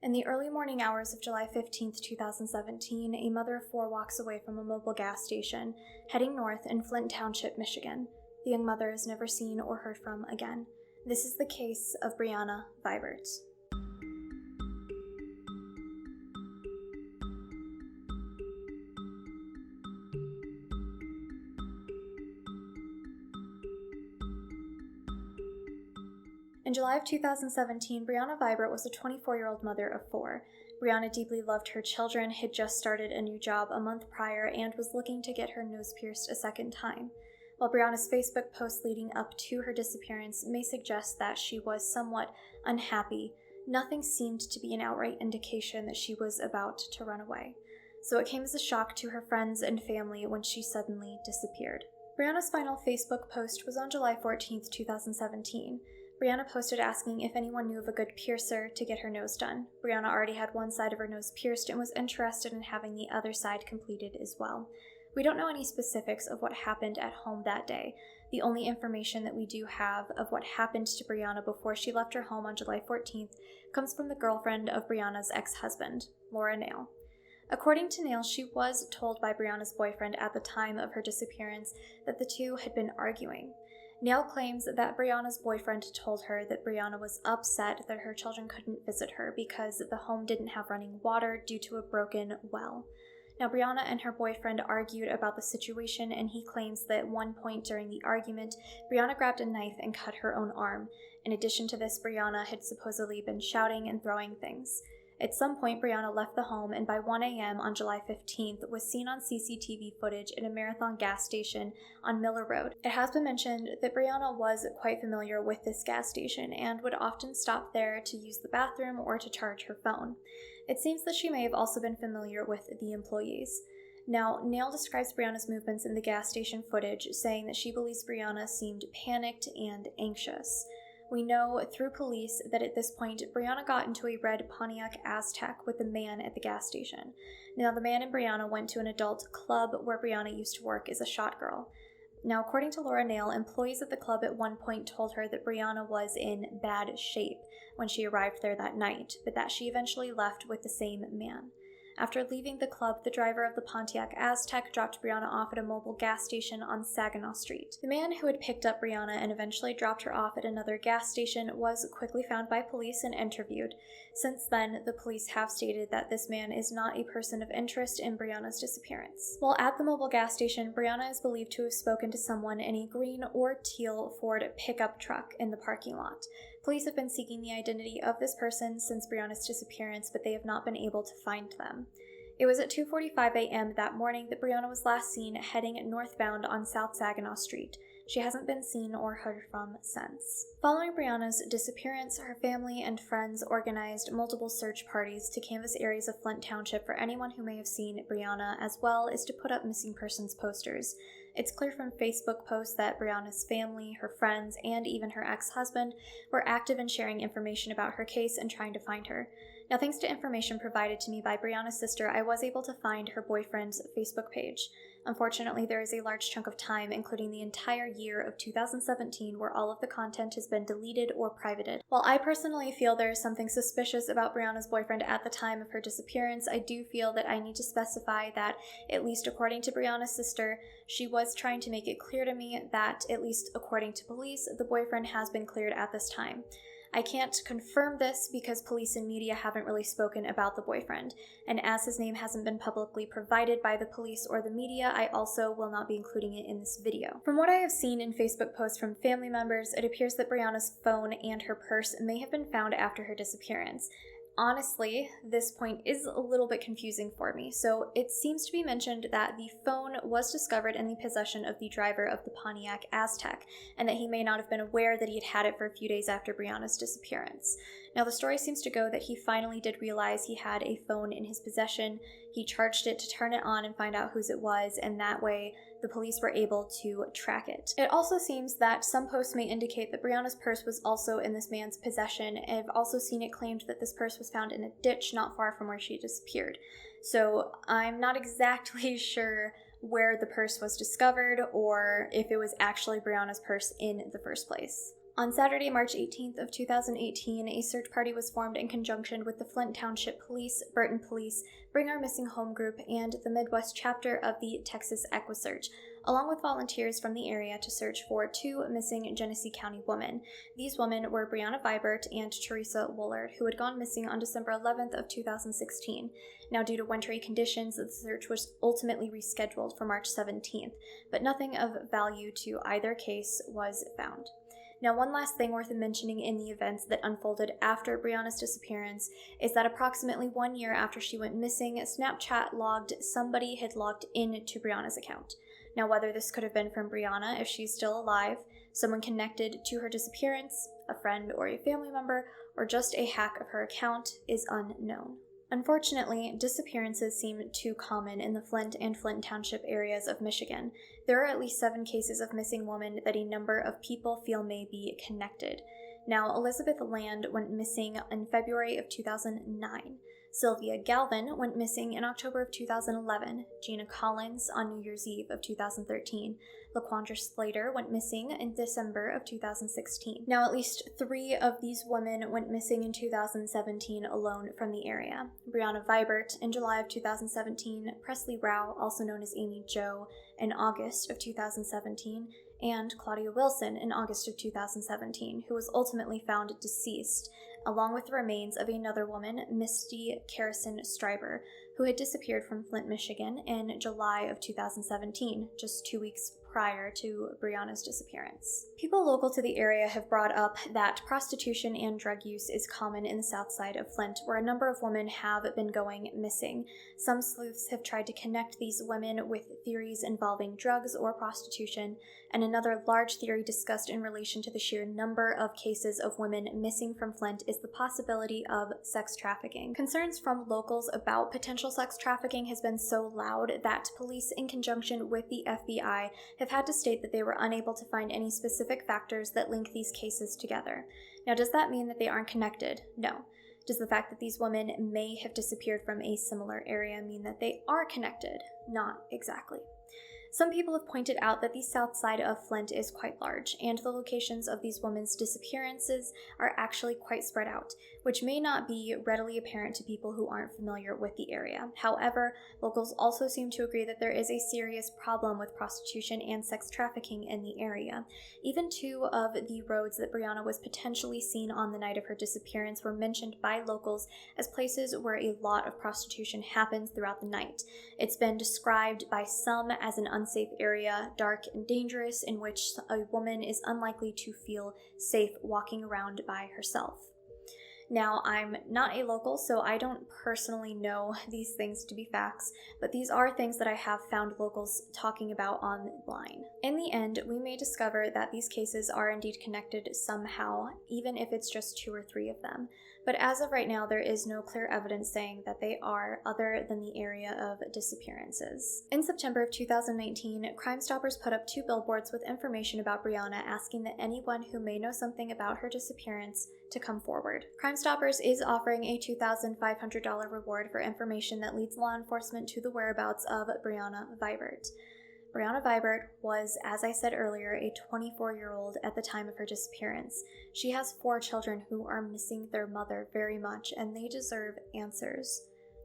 In the early morning hours of July 15th, 2017, a mother of four walks away from a mobile gas station, heading north in Flint Township, Michigan. The young mother is never seen or heard from again. This is the case of Brianna Vibert. In July of 2017, Brianna Vibert was a 24-year-old mother of four. Brianna deeply loved her children, had just started a new job a month prior, and was looking to get her nose pierced a second time. While Brianna's Facebook posts leading up to her disappearance may suggest that she was somewhat unhappy, nothing seemed to be an outright indication that she was about to run away. So it came as a shock to her friends and family when she suddenly disappeared. Brianna's final Facebook post was on July 14th, 2017. Brianna posted asking if anyone knew of a good piercer to get her nose done. Brianna already had one side of her nose pierced and was interested in having the other side completed as well. We don't know any specifics of what happened at home that day. The only information that we do have of what happened to Brianna before she left her home on July 14th comes from the girlfriend of Brianna's ex-husband, Laura Nail. According to Nail, she was told by Brianna's boyfriend at the time of her disappearance that the two had been arguing. Nail claims that Brianna's boyfriend told her that Brianna was upset that her children couldn't visit her because the home didn't have running water due to a broken well. Now, Brianna and her boyfriend argued about the situation, and he claims that at one point during the argument, Brianna grabbed a knife and cut her own arm. In addition to this, Brianna had supposedly been shouting and throwing things. At some point, Brianna left the home and by 1 a.m. on July 15th was seen on CCTV footage at a Marathon gas station on Miller Road. It has been mentioned that Brianna was quite familiar with this gas station and would often stop there to use the bathroom or to charge her phone. It seems that she may have also been familiar with the employees. Now, Nail describes Brianna's movements in the gas station footage, saying that she believes Brianna seemed panicked and anxious. We know through police that at this point, Brianna got into a red Pontiac Aztek with the man at the gas station. Now, the man and Brianna went to an adult club where Brianna used to work as a shot girl. Now, according to Laura Nail, employees at the club at one point told her that Brianna was in bad shape when she arrived there that night, but that she eventually left with the same man. After leaving the club, the driver of the Pontiac Aztek dropped Brianna off at a mobile gas station on Saginaw Street. The man who had picked up Brianna and eventually dropped her off at another gas station was quickly found by police and interviewed. Since then, the police have stated that this man is not a person of interest in Brianna's disappearance. While at the mobile gas station, Brianna is believed to have spoken to someone in a green or teal Ford pickup truck in the parking lot. Police have been seeking the identity of this person since Brianna's disappearance, but they have not been able to find them. It was at 2:45 a.m. that morning that Brianna was last seen heading northbound on South Saginaw Street. She hasn't been seen or heard from since. Following Brianna's disappearance, her family and friends organized multiple search parties to canvass areas of Flint Township for anyone who may have seen Brianna, as well as to put up missing persons posters. It's clear from Facebook posts that Brianna's family, her friends, and even her ex-husband were active in sharing information about her case and trying to find her. Now, thanks to information provided to me by Brianna's sister, I was able to find her boyfriend's Facebook page. Unfortunately, there is a large chunk of time, including the entire year of 2017, where all of the content has been deleted or privated. While I personally feel there is something suspicious about Brianna's boyfriend at the time of her disappearance, I do feel that I need to specify that, at least according to Brianna's sister, she was trying to make it clear to me that, at least according to police, the boyfriend has been cleared at this time. I can't confirm this because police and media haven't really spoken about the boyfriend, and as his name hasn't been publicly provided by the police or the media, I also will not be including it in this video. From what I have seen in Facebook posts from family members, it appears that Brianna's phone and her purse may have been found after her disappearance. Honestly, this point is a little bit confusing for me. So it seems to be mentioned that the phone was discovered in the possession of the driver of the Pontiac Aztek, and that he may not have been aware that he had it for a few days after Brianna's disappearance. Now, the story seems to go that he finally did realize he had a phone in his possession. He charged it to turn it on and find out whose it was, and that way the police were able to track it. It also seems that some posts may indicate that Brianna's purse was also in this man's possession, and I've also seen it claimed that this purse was found in a ditch not far from where she disappeared. So I'm not exactly sure where the purse was discovered or if it was actually Brianna's purse in the first place. On Saturday, March 18th of 2018, a search party was formed in conjunction with the Flint Township Police, Burton Police, Bring Our Missing Home Group, and the Midwest chapter of the Texas EquiSearch, along with volunteers from the area to search for two missing Genesee County women. These women were Brianna Vibert and Teresa Woolard, who had gone missing on December 11th of 2016. Now, due to wintry conditions, the search was ultimately rescheduled for March 17th, but nothing of value to either case was found. Now, one last thing worth mentioning in the events that unfolded after Brianna's disappearance is that approximately 1 year after she went missing, Snapchat logged somebody had logged into Brianna's account. Now, whether this could have been from Brianna if she's still alive, someone connected to her disappearance, a friend or a family member, or just a hack of her account is unknown. Unfortunately, disappearances seem too common in the Flint and Flint Township areas of Michigan. There are at least 7 cases of missing women that a number of people feel may be connected. Now, Elizabeth Land went missing in February of 2009. Sylvia Galvan went missing in October of 2011, Jina Collins on New Year's Eve of 2013, Laquandra Slater went missing in December of 2016. Now, at least 3 of these women went missing in 2017 alone from the area. Brianna Vibert in July of 2017, Presley Rau, also known as Amy Jo, in August of 2017, and Claudia Wilson in August of 2017, who was ultimately found deceased, along with the remains of another woman, Misty Carrison Stryber, who had disappeared from Flint, Michigan in July of 2017, just 2 weeks prior to Brianna's disappearance. People local to the area have brought up that prostitution and drug use is common in the south side of Flint, where a number of women have been going missing. Some sleuths have tried to connect these women with theories involving drugs or prostitution, and another large theory discussed in relation to the sheer number of cases of women missing from Flint is the possibility of sex trafficking. Concerns from locals about potential sex trafficking has been so loud that police, in conjunction with the FBI, have had to state that they were unable to find any specific factors that link these cases together. Now, does that mean that they aren't connected? No. Does the fact that these women may have disappeared from a similar area mean that they are connected? Not exactly. Some people have pointed out that the south side of Flint is quite large, and the locations of these women's disappearances are actually quite spread out, which may not be readily apparent to people who aren't familiar with the area. However, locals also seem to agree that there is a serious problem with prostitution and sex trafficking in the area. Even 2 of the roads that Brianna was potentially seen on the night of her disappearance were mentioned by locals as places where a lot of prostitution happens throughout the night. It's been described by some as an unsafe area, dark and dangerous, in which a woman is unlikely to feel safe walking around by herself. Now, I'm not a local, so I don't personally know these things to be facts, but these are things that I have found locals talking about online. In the end, we may discover that these cases are indeed connected somehow, even if it's just 2 or 3 of them. But as of right now, there is no clear evidence saying that they are, other than the area of disappearances. In September of 2019, Crime Stoppers put up 2 billboards with information about Brianna, asking that anyone who may know something about her disappearance to come forward. Crime Stoppers is offering a $2,500 reward for information that leads law enforcement to the whereabouts of Brianna Vibert. Brianna Vibert was, as I said earlier, a 24-year-old at the time of her disappearance. She has 4 children who are missing their mother very much, and they deserve answers.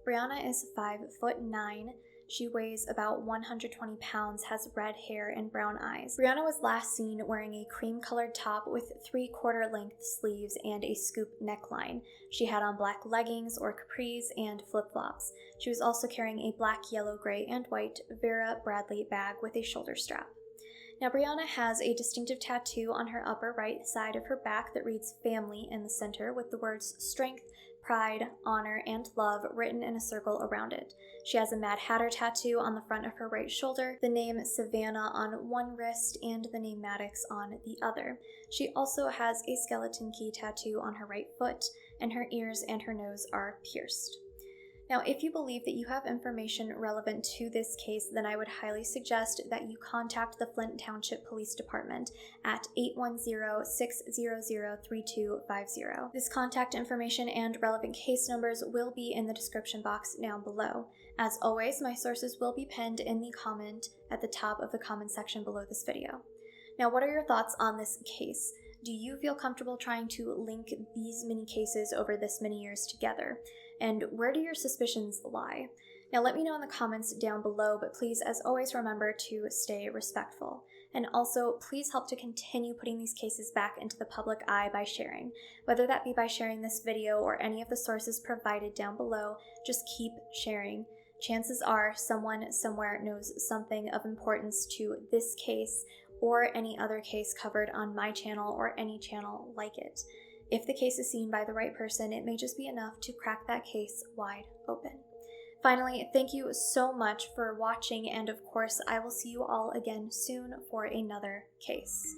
Brianna is 5'9". She weighs about 120 pounds, has red hair and brown eyes. Brianna was last seen wearing a cream-colored top with 3/4 length sleeves and a scoop neckline. She had on black leggings or capris and flip-flops. She was also carrying a black, yellow, gray, and white Vera Bradley bag with a shoulder strap. Now, Brianna has a distinctive tattoo on her upper right side of her back that reads family in the center with the words strength, pride, honor, and love written in a circle around it. She has a Mad Hatter tattoo on the front of her right shoulder, the name Savannah on one wrist, and the name Maddox on the other. She also has a skeleton key tattoo on her right foot, and her ears and her nose are pierced. Now, if you believe that you have information relevant to this case, then I would highly suggest that you contact the Flint Township Police Department at 810-600-3250. This contact information and relevant case numbers will be in the description box down below. As always, my sources will be pinned in the comment at the top of the comment section below this video. Now, what are your thoughts on this case? Do you feel comfortable trying to link these many cases over this many years together? And where do your suspicions lie? Now let me know in the comments down below, but please, as always, remember to stay respectful. And also, please help to continue putting these cases back into the public eye by sharing. Whether that be by sharing this video or any of the sources provided down below, just keep sharing. Chances are someone somewhere knows something of importance to this case or any other case covered on my channel or any channel like it. If the case is seen by the right person, it may just be enough to crack that case wide open. Finally, thank you so much for watching, and of course, I will see you all again soon for another case.